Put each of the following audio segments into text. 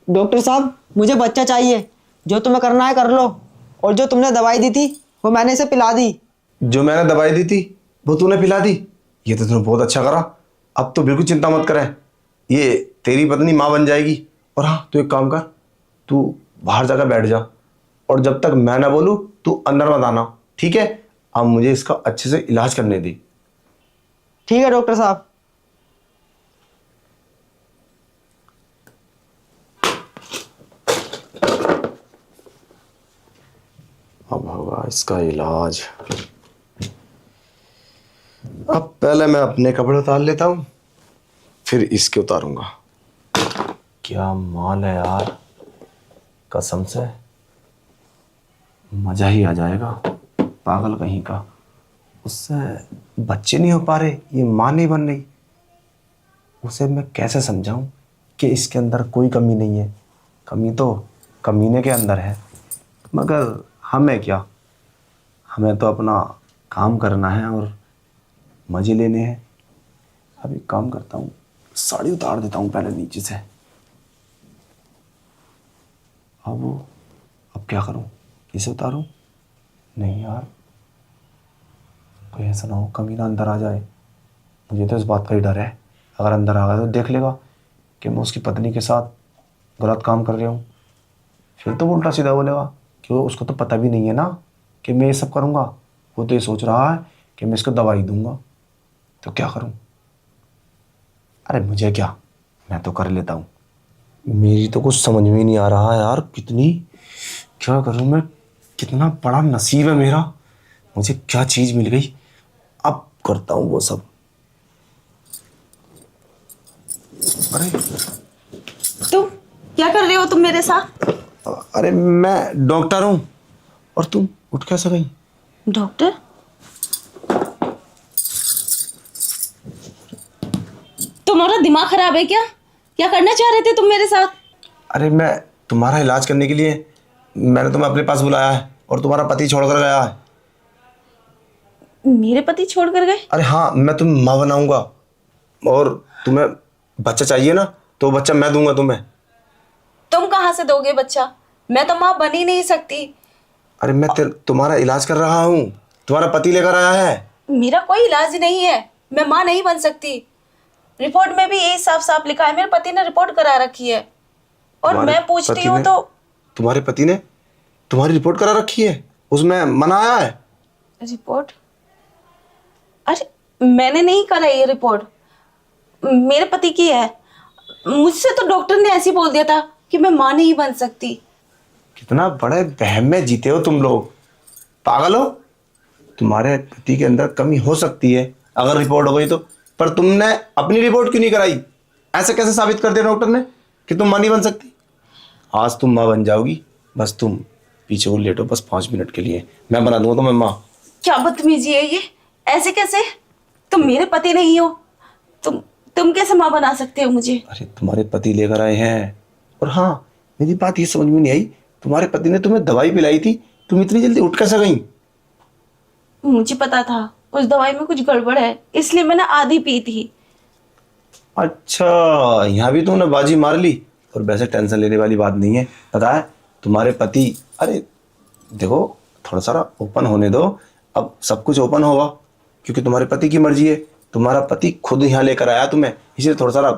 Doctor साहब मुझे बच्चा चाहिए। जो तुम्हें करना है कर लो, और जो तुमने दवाई दी थी वो मैंने इसे पिला दी। जो मैंने दवाई दी थी वो तूने पिला दी? ये तो तूने बहुत अच्छा करा। अब तो बिल्कुल चिंता मत करें, ये तेरी पत्नी माँ बन जाएगी। और हाँ, तू एक काम कर, तू बाहर जाकर बैठ जा, और जब तक मैं ना बोलूँ तू अंदर मत आना, ठीक है? अब मुझे इसका अच्छे से इलाज करने दी। ठीक है डॉक्टर साहब। अब होगा इसका इलाज। अब पहले मैं अपने कपड़े उतार लेता हूँ, फिर इसके उतारूंगा। क्या माल है यार, कसम से मजा ही आ जाएगा। पागल कहीं का, उससे बच्चे नहीं हो पा रहे, ये माँ नहीं बन रही। उसे मैं कैसे समझाऊं कि इसके अंदर कोई कमी नहीं है? कमी तो कमीने के अंदर है, मगर हमें क्या, हमें तो अपना काम करना है और मजे लेने हैं। अब एक काम करता हूँ, साड़ी उतार देता हूँ पहले नीचे से। अब क्या करूँ, इसे उतारूँ? नहीं यार, कोई ऐसा ना हो कमीना अंदर आ जाए। मुझे तो इस बात का ही डर है, अगर अंदर आ गया तो देख लेगा कि मैं उसकी पत्नी के साथ गलत काम कर रहा हूँ। फिर तो वो उल्टा सीधा बोलेगा कि वो, उसको तो पता भी नहीं है ना कि मैं ये सब करूँगा। वो तो ये सोच रहा है कि मैं इसको दवाई दूंगा। तो क्या करूँ? अरे मुझे क्या, मैं तो कर लेता हूँ। मेरी तो कुछ समझ में ही नहीं आ रहा यार, क्या करूँ मैं? कितना बड़ा नसीब है मेरा, मुझे क्या चीज़ मिल गई। अब करता हूँ वो सब। अरे तुम क्या कर रहे हो तुम मेरे साथ? अरे मैं डॉक्टर हूँ, और तुम उठ कैसे गई? डॉक्टर? तुम्हारा दिमाग खराब है क्या? क्या करना चाह रहे थे तुम मेरे साथ? अरे मैं तुम्हारा इलाज करने के लिए मैंने तुम्हें अपने पास बुलाया है, और तुम्हारा पति छोड़कर गया है। मेरे पति छोड़ कर गए? अरे हाँ, मैं तुम्हें माँ बनाऊंगा, और तुम्हें बच्चा चाहिए ना, तो बच्चा मैं दूंगा तुम्हें। तुम कहाँ से दोगे बच्चा? मैं तो माँ बन ही नहीं सकती। अरे मैं तुम्हारा इलाज कर रहा हूँ, तुम्हारा पति लेकर आया है। मेरा कोई इलाज नहीं है, मैं माँ नहीं बन सकती। रिपोर्ट में भी यही साफ साफ लिखा है, मेरे पति ने रिपोर्ट करा रखी है। और तुम्हारे मैं पूछती पति हूँ ने तो तुम्हारे पति ने तुम्हारी रिपोर्ट करा रखी है, उसमें मना आया है। रिपोर्ट? अरे मैंने नहीं करा ये रिपोर्ट, मेरे पति की है। मुझसे तो डॉक्टर ने ऐसे ही बोल दिया था कि मैं माँ नहीं बन सकती। कितना बड़े वहम में जीते हो तुम लोग, पागल हो। तुम्हारे पति के अंदर कमी हो सकती है अगर रिपोर्ट हो गई तो, पर तुमने अपनी रिपोर्ट क्यों नहीं कराई? ऐसे कैसे साबित कर दिया डॉक्टर ने कि तुम माँ नहीं बन सकती? आज तुम माँ बन जाओगी, बस तुम पीछे को लेटो, बस 5 मिनट के लिए, मैं बना दूंगा तुम्हें माँ। क्या बदतमीजी है ये? ऐसे कैसे? तुम मेरे पति नहीं हो, तुम कैसे माँ बना सकते हो मुझे? अरे तुम्हारे पति लेकर आए हैं। और हाँ, मेरी बात ये समझ में नहीं आई, तुम्हारे पति ने तुम्हें दवाई पिलाई थी, तुम इतनी जल्दी उठ कैसे गई? मुझे पता था उस दवाई में कुछ गड़बड़ है, इसलिए मैंने आधी पी थी। अच्छा, यहाँ भी तुमने बाजी मार ली। और वैसे टेंशन लेने वाली बात नहीं है, पता है तुम्हारे पति, अरे देखो, थोड़ा सा ओपन होने दो, अब सब कुछ ओपन होगा, क्योंकि तुम्हारे पति की मर्जी है। तुम्हारा पति खुद यहाँ लेकर आया तुम्हें, इसलिए थोड़ा सा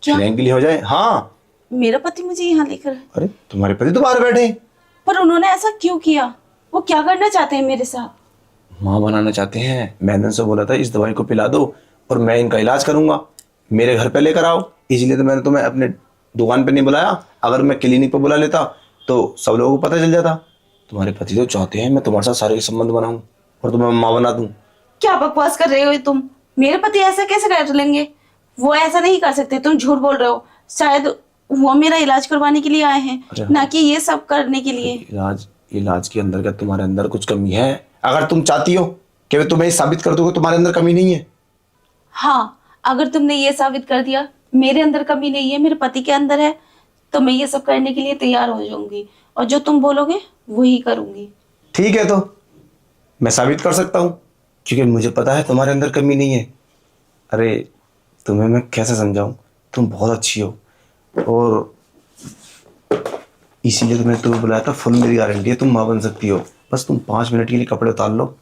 क्या? फ्रैंकली हो जाए। हाँ, मेरा पति मुझे यहाँ लेकर? अरे तुम्हारे पति तो बाहर बैठे हैं। पर उन्होंने ऐसा क्यों किया? वो क्या करना चाहते हैं मेरे साथ? माँ बनाना चाहते हैं। मैंने उनसे बोला था इस दवाई को पिला दो और मैं इनका इलाज करूंगा, मेरे घर पे लेकर आओ। इसलिए तो मैंने तुम्हें अपने दुकान पे नहीं बुलाया, अगर मैं क्लिनिक पे बुला लेता तो सब लोगों को पता चल जाता। तुम्हारे पति तो चाहते हैं मैं तुम्हारे साथ सारे संबंध बनाऊं और तुम्हें माँ बना दूं। क्या बकवास कर रहे हो तुम? मेरे पति ऐसा कैसे कर लेंगे? वो ऐसा नहीं कर सकते, तुम झूठ बोल रहे हो। शायद वो मेरा इलाज करवाने के लिए आए हैं, ना कि ये सब करने के लिए। इलाज के अंदर क्या तुम्हारे अंदर कुछ कमी है? अगर तुम चाहती हो कि मैं तुम्हें साबित कर दूं कि तुम्हारे अंदर कमी नहीं है। हाँ, अगर तुमने ये साबित कर दिया मेरे अंदर कमी नहीं है, मेरे पति के अंदर है, तो मैं ये सब करने के लिए तैयार हो जाऊंगी, और जो तुम बोलोगे वही करूंगी। ठीक है, तो मैं साबित कर सकता हूँ, क्योंकि मुझे पता है तुम्हारे अंदर कमी नहीं है। अरे तुम्हें मैं कैसे समझाऊं, तुम बहुत अच्छी हो, और इसीलिए तो मैंने तुम्हें बुलाया था। फुल मेरी गारंटी है तुम माँ बन सकती हो। बस तुम 5 मिनट के लिए कपड़े उतार लो,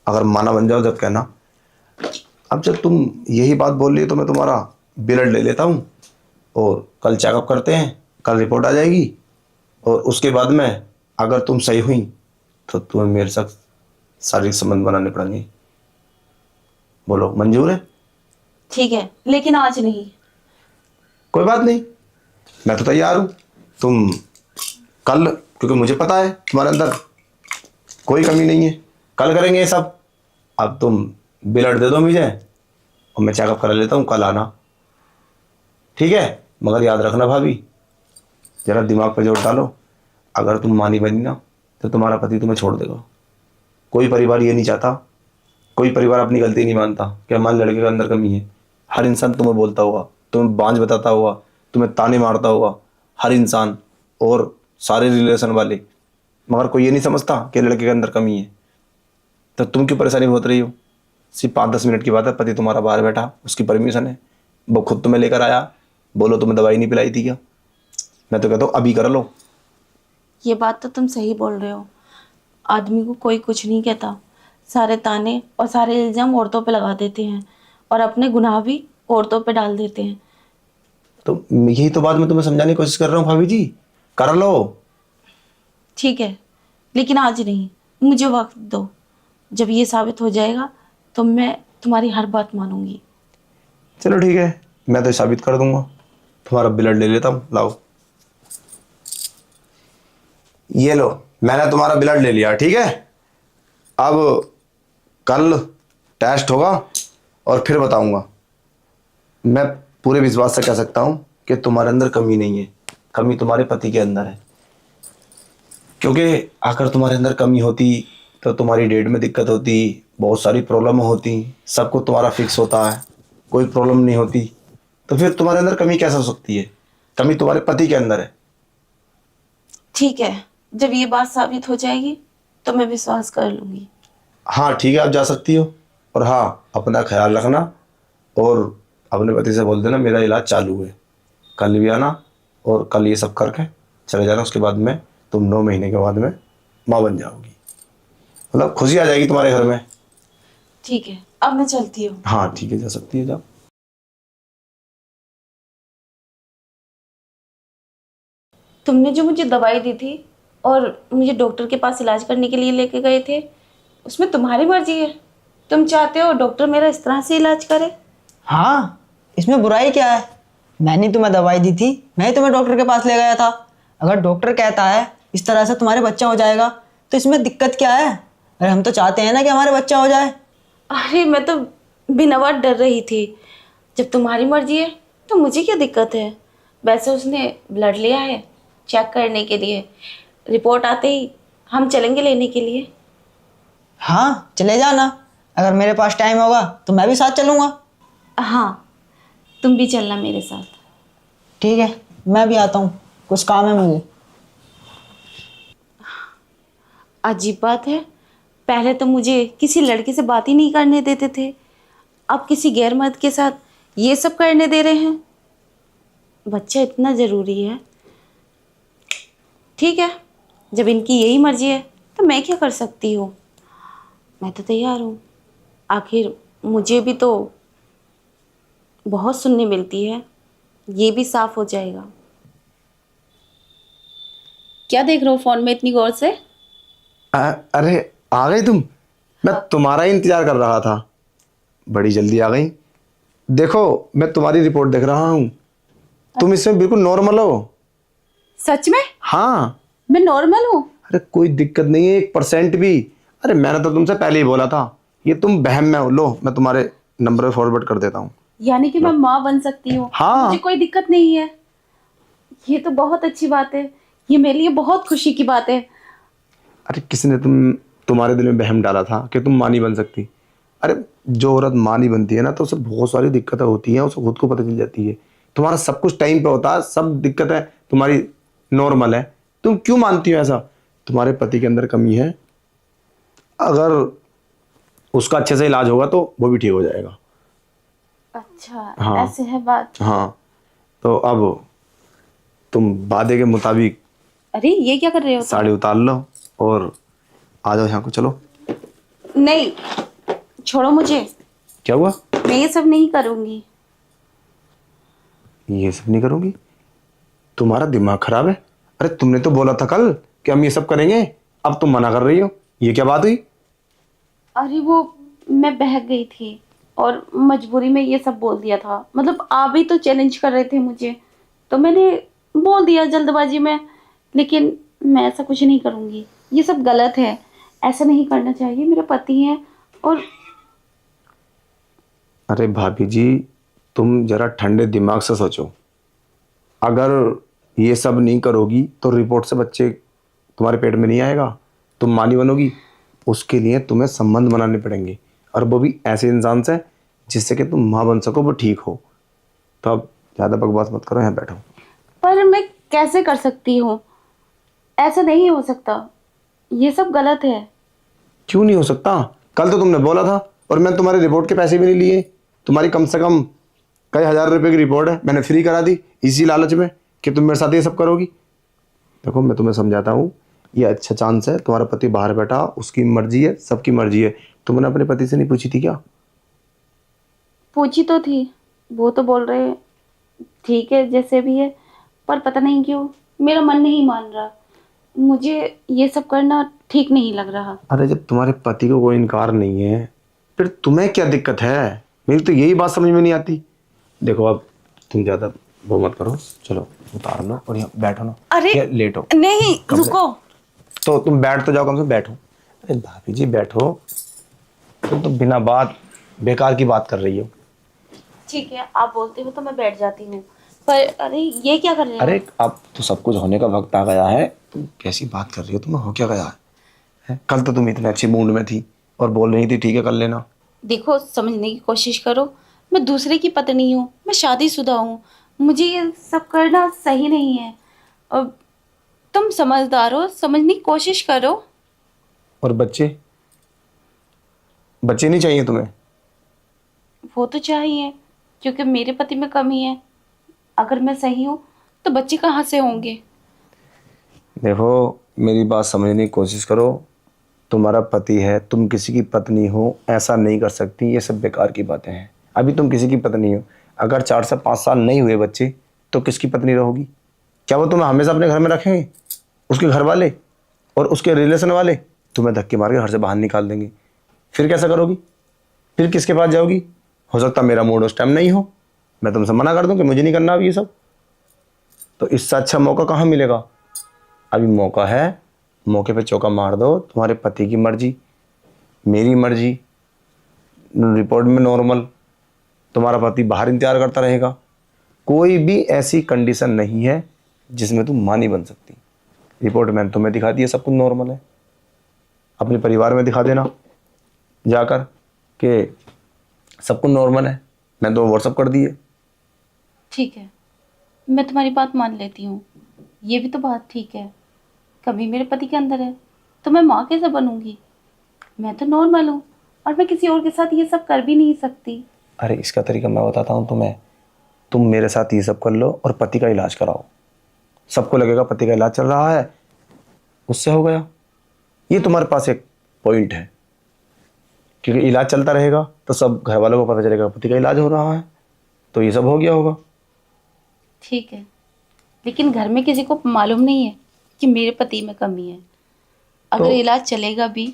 अगर माना बन जाओ जब कहना। अब जब तुम यही बात बोल रही हो तो मैं तुम्हारा ब्लड ले लेता हूँ और कल चेकअप करते हैं। कल रिपोर्ट आ जाएगी और उसके बाद में अगर तुम सही हुई तो तुम्हें मेरे साथ शारीरिक संबंध बनाने पड़ेंगे। बोलो मंजूर है? ठीक है, लेकिन आज नहीं। कोई बात नहीं, मैं तो तैयार हूँ। तुम कल, क्योंकि मुझे पता है तुम्हारे अंदर कोई कमी नहीं है, कल करेंगे ये सब। अब तुम ब्लड दे दो मुझे और मैं चेकअप करा लेता हूँ, कल आना, ठीक है? मगर याद रखना भाभी, जरा दिमाग पे जोर डालो, अगर तुम माँ नहीं बनी ना तो तुम्हारा पति तुम्हें छोड़ देगा। कोई परिवार ये नहीं चाहता, कोई परिवार अपनी गलती नहीं मानता कि हमारे लड़के के अंदर कमी है। हर इंसान तुम्हें बोलता होगा, तुम्हें बांझ बताता होगा, तुम्हें ताने मारता होगा, हर इंसान और सारे रिलेशन वाले, मगर कोई ये नहीं समझता कि लड़के के अंदर कमी है। तो तुम क्यों परेशानी होत रही हो? सिर्फ 5-10 मिनट की बात है, पति तुम्हारा बाहर बैठा, उसकी परमिशन है, वो खुद तुम्हें लेकर आया। बोलो तुम्हें दवाई नहीं पिलाई थी क्या? मैं तो कहता हूँ अभी कर लो। ये बात तो तुम सही बोल रहे हो। आदमी को कोई कुछ नहीं कहता, सारे ताने और सारे इल्जाम औरतों पे लगा देते हैं और अपने गुनाह भी औरतों पे डाल देते हैं। तो यही तो बात मैं तुम्हें समझाने की कोशिश कर रहा हूँ भाभी जी, कर लो। ठीक है, लेकिन आज नहीं, मुझे वक्त दो। जब ये साबित हो जाएगा तो मैं तुम्हारी हर बात मानूंगी। चलो ठीक है, मैं तो साबित कर दूंगा। तुम्हारा ब्लड ले लेता हूँ, लाओ। ये लो, मैंने तुम्हारा ब्लड ले लिया, ठीक है? अब कल टेस्ट होगा और फिर बताऊंगा। मैं पूरे विश्वास से कह सकता हूं कि तुम्हारे अंदर कमी नहीं है, कमी तुम्हारे पति के अंदर है। क्योंकि अगर तुम्हारे अंदर कमी होती तो तुम्हारी डेट में दिक्कत होती, बहुत सारी प्रॉब्लम होती, सब कुछ तुम्हारा फिक्स होता है, कोई प्रॉब्लम नहीं होती, तो फिर तुम्हारे अंदर कमी कैसे हो सकती है? कमी तुम्हारे पति के अंदर है। ठीक है, जब ये बात साबित हो जाएगी तो मैं विश्वास कर लूंगी। हाँ ठीक है, आप जा सकती हो। और हाँ, अपना ख्याल रखना और अपने पति से बोल देना मेरा इलाज चालू है, कल भी आना और कल ये सब करके चले जाना। उसके बाद में तुम 9 महीने के बाद में माँ बन जाओगी, मतलब खुशी आ जाएगी तुम्हारे घर में। ठीक है, अब मैं चलती हूँ। हाँ ठीक है, जा सकती है, जाओ। तुमने जो मुझे दवाई दी थी और मुझे डॉक्टर के पास इलाज करने के लिए लेके गए थे, उसमें तुम्हारी मर्जी है। तुम चाहते हो डॉक्टर मेरा इस तरह से इलाज करे? हाँ, इसमें बुराई क्या है? मैंने तुम्हें दवाई दी थी, मैं ही तुम्हें डॉक्टर के पास ले गया था। अगर डॉक्टर कहता है इस तरह से तुम्हारे बच्चा हो जाएगा तो इसमें दिक्कत क्या है? अरे हम तो चाहते हैं ना कि हमारे बच्चा हो जाए। अरे मैं तो बिना बात डर रही थी। जब तुम्हारी मर्जी है तो मुझे क्या दिक्कत है? वैसे उसने ब्लड लिया है चेक करने के लिए, रिपोर्ट आते ही हम चलेंगे लेने के लिए। हाँ चले जाना, अगर मेरे पास टाइम होगा तो मैं भी साथ चलूँगा। हाँ, तुम भी चलना मेरे साथ। ठीक है, मैं भी आता हूँ, कुछ काम है मुझे। अजीब बात है, पहले तो मुझे किसी लड़के से बात ही नहीं करने देते थे, अब किसी गैर मर्द के साथ ये सब करने दे रहे हैं। बच्चा इतना ज़रूरी है। ठीक है, जब इनकी यही मर्जी है तो मैं क्या कर सकती हूँ? मैं तो तैयार हूँ। आखिर मुझे भी तो बहुत सुनने मिलती है, ये भी साफ हो जाएगा। क्या देख रहे हो फ़ोन में इतनी गौर से? अरे आ गई तुम? मैं तुम्हारा ही इंतजार कर रहा था, बड़ी जल्दी आ गई। देखो मैं तुम्हारी रिपोर्ट देख रहा हूँ, तुम इसमें बिल्कुल नॉर्मल हो। सच में? हाँ, मैं नॉर्मल हूँ? अरे कोई दिक्कत नहीं है 1% भी। अरे मैंने तो तुमसे पहले ही बोला था, ये तुम बहम में हो। लो मैं तुम्हारे नंबर पे फॉरवर्ड कर देता हूँ। यानी कि मैं माँ बन सकती हूँ? हाँ। मुझे कोई दिक्कत नहीं है। ये तो बहुत अच्छी बात है, ये मेरे लिए बहुत खुशी की बात है। अरे किसने तुम्हारे दिल में बहम डाला था कि तुम माँ नहीं बन सकती? अरे जो औरत माँ नहीं बनती है ना तो उसे बहुत सारी दिक्कतें होती हैं, उसे खुद को पता चल जाती है। तुम्हारा सब कुछ टाइम पे होता है, सब दिक्कतें तुम्हारी नॉर्मल है, तुम क्यों मानती हो ऐसा? तुम्हारे पति के अंदर कमी है, अगर उसका अच्छे से इलाज होगा तो वो भी ठीक हो जाएगा। अच्छा, हाँ। ऐसे है बात। हाँ, तो अब तुम वादे के मुताबिक अरे ये क्या कर रहे हो तुम? साड़ी उतार लो और आ जाओ यहाँ को, चलो। नहीं, छोड़ो मुझे। क्या हुआ? मैं ये सब नहीं करूंगी। ये सब नहीं करूंगी? तुम्हारा दिमाग खराब है? अरे तुमने तो बोला था कल कि हम ये सब करेंगे, अब तुम मना कर रही हो, ये क्या बात हुई? अरे वो मैं बहक गई थी और मजबूरी में ये सब बोल दिया था। मतलब आप भी तो चैलेंज कर रहे थे मुझे, तो मैंने बोल दिया जल्दबाजी में। लेकिन मैं ऐसा कुछ नहीं करूंगी, ये सब गलत है, ऐसा नहीं करना चाहिए। मेरे पति हैं और अरे भाभी जी, तुम जरा ठंडे दिमाग से सोचो। अगर ये सब नहीं करोगी तो रिपोर्ट से बच्चे तुम्हारे पेट में नहीं आएगा, तुम माँ नहीं बनोगी। उसके लिए तुम्हें संबंध बनाने पड़ेंगे, और वो भी ऐसे इंसान से जिससे कि तुम माँ बन सको, वो ठीक हो। तो अब ज़्यादा बकवास मत करो, यहाँ बैठो। पर मैं कैसे कर सकती हूँ? ऐसा नहीं हो सकता, ये सब गलत है। क्यों नहीं हो सकता? कल तो तुमने बोला था, और मैंने तुम्हारे रिपोर्ट के पैसे भी नहीं लिए। तुम्हारी कम से कम कई हजार रुपए की रिपोर्ट है, मैंने फ्री करा दी इसी लालच में कि तुम मेरे साथ ये सब करोगी। देखो मैं तुम्हें समझाता हूँ, ये अच्छा चांस है, तुम्हारा पति बाहर बैठा, उसकी मर्जी है, सबकी मर्जी है। तुमने अपने पति से नहीं पूछी थी क्या? पूछी तो थी, वो तो बोल रहे ठीक है जैसे भी है, पर पता नहीं क्यों मेरा मन नहीं मान रहा। मुझे ये सब करना ठीक नहीं लग रहा। अरे जब तुम्हारे पति को कोई इनकार नहीं है, फिर तुम्हें क्या दिक्कत है? मेरी तो यही बात समझ में नहीं आती। देखो अब तुम ज्यादा वो मत करो, चलो उतार लो और यहाँ बैठो ना। अरे या लेटो। नहीं, रुको। तो तुम बैठ तो जाओ, कम से कम बैठो। अरे भाभी जी बैठो, तुम तो बिना बात बेकार की बात कर रही हो। ठीक है, आप बोलते हो तो मैं बैठ जाती हूँ, पर अरे ये क्या कर रहे हो? अरे अब तो सब कुछ होने का वक्त आ गया है, तुम कैसी बात कर रही हो? तुम्हें हो क्या गया है? कल तो तुम इतने अच्छे मूड में थी और बोल रही थी ठीक है कर लेना। देखो, समझने की कोशिश करो। मैं दूसरे की पत्नी हूँ, मैं शादीशुदा हूँ, मुझे ये सब करना सही नहीं है। और तुम समझदार हो, समझने की कोशिश करो। और बच्चे बच्चे नहीं चाहिए तुम्हें? वो तो चाहिए, क्योंकि मेरे पति में कमी है। अगर मैं सही हूँ तो बच्चे कहाँ से होंगे? देखो मेरी बात समझने की कोशिश करो। तुम्हारा पति है, तुम किसी की पत्नी हो, ऐसा नहीं कर सकती, ये सब बेकार की बातें हैं। अभी तुम किसी की पत्नी हो, अगर 4 से 5 साल नहीं हुए बच्चे तो किसकी पत्नी रहोगी? क्या वो तुम्हें हमेशा अपने घर में रखेंगे? उसके घर वाले और उसके रिलेशन वाले तुम्हें धक्के मार के घर से बाहर निकाल देंगे। फिर कैसा करोगी? फिर किसके पास जाओगी? हो सकता मेरा मूड उस टाइम नहीं हो, मैं तुमसे मना कर दूं कि मुझे नहीं करना अब ये सब। तो इससे अच्छा मौका कहाँ मिलेगा? अभी मौका है, मौके पे चौका मार दो। तुम्हारे पति की मर्जी, मेरी मर्जी, रिपोर्ट में नॉर्मल, तुम्हारा पति बाहर इंतजार करता रहेगा। कोई भी ऐसी कंडीशन नहीं है जिसमें तुम मां नहीं बन सकती। रिपोर्ट मैंने तुम्हें दिखा दी है, सब कुछ नॉर्मल है। अपने परिवार में दिखा देना जाकर कि सब कुछ नॉर्मल है, मैं तो व्हाट्सअप कर दिए। ठीक है, मैं तुम्हारी बात मान लेती हूँ, ये भी तो बात ठीक है। कभी मेरे पति के अंदर है तो मैं माँ कैसे बनूंगी? मैं तो नॉर्मल हूँ और मैं किसी और के साथ ये सब कर भी नहीं सकती। अरे इसका तरीका मैं बताता हूँ तुम्हें। तुम मेरे साथ ये सब कर लो और पति का इलाज कराओ। सबको लगेगा पति का इलाज चल रहा है, उससे हो गया। ये तुम्हारे पास एक पॉइंट है, क्योंकि इलाज चलता रहेगा तो सब घर वालों को पता चलेगा पति का इलाज हो रहा है, तो ये सब हो गया होगा। ठीक है, लेकिन घर में किसी को मालूम नहीं है कि मेरे पति में कमी है। अगर इलाज चलेगा भी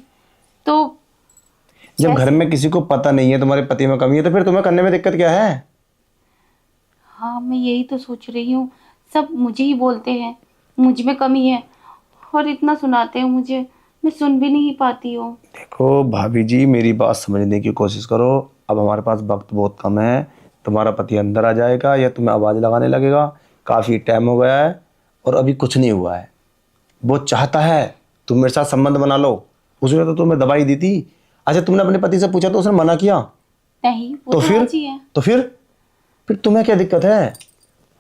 तो जब घर में किसी को पता नहीं है तुम्हारे पति में कमी है, तो फिर तुम्हें करने में दिक्कत क्या है? हाँ, मैं यही तो सोच रही हूँ। सब मुझे ही बोलते हैं मुझ में कमी है, और इतना सुनाते हैं मुझे, मैं सुन भी नहीं पाती हूँ। देखो भाभी जी, मेरी बात समझने की कोशिश करो। अब हमारे पास वक्त बहुत कम है। तुम्हारा पति अंदर आ जाएगा या तुम्हें आवाज़ लगाने लगेगा। काफ़ी टाइम हो गया है और अभी कुछ नहीं हुआ है। वो चाहता है तुम मेरे साथ संबंध बना लो। उसने तो तुम्हें दवाई दी थी। अच्छा तुमने अपने पति से पूछा तो उसने मना किया? नहीं, वो तो तो फिर राजी है। तो फिर तुम्हें क्या दिक्कत है?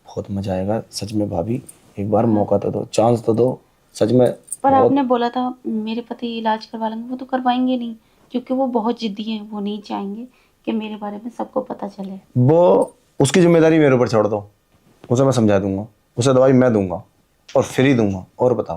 बहुत मजा आएगा सच में भाभी, एक बार मौका तो दो, चांस तो दो सच में। पर बहुत- आपने बोला था मेरे पति इलाज करवा लेंगे, वो तो करवाएंगे नहीं, क्योंकि वो बहुत जिद्दी हैं। वो नहीं चाहेंगे कि मेरे बारे में सबको पता चले। वो उसकी जिम्मेदारी मेरे ऊपर छोड़ दो, उसे मैं समझा दूंगा, उसे दवाई मैं दूंगा, और फ्री दूंगा। और बताओ।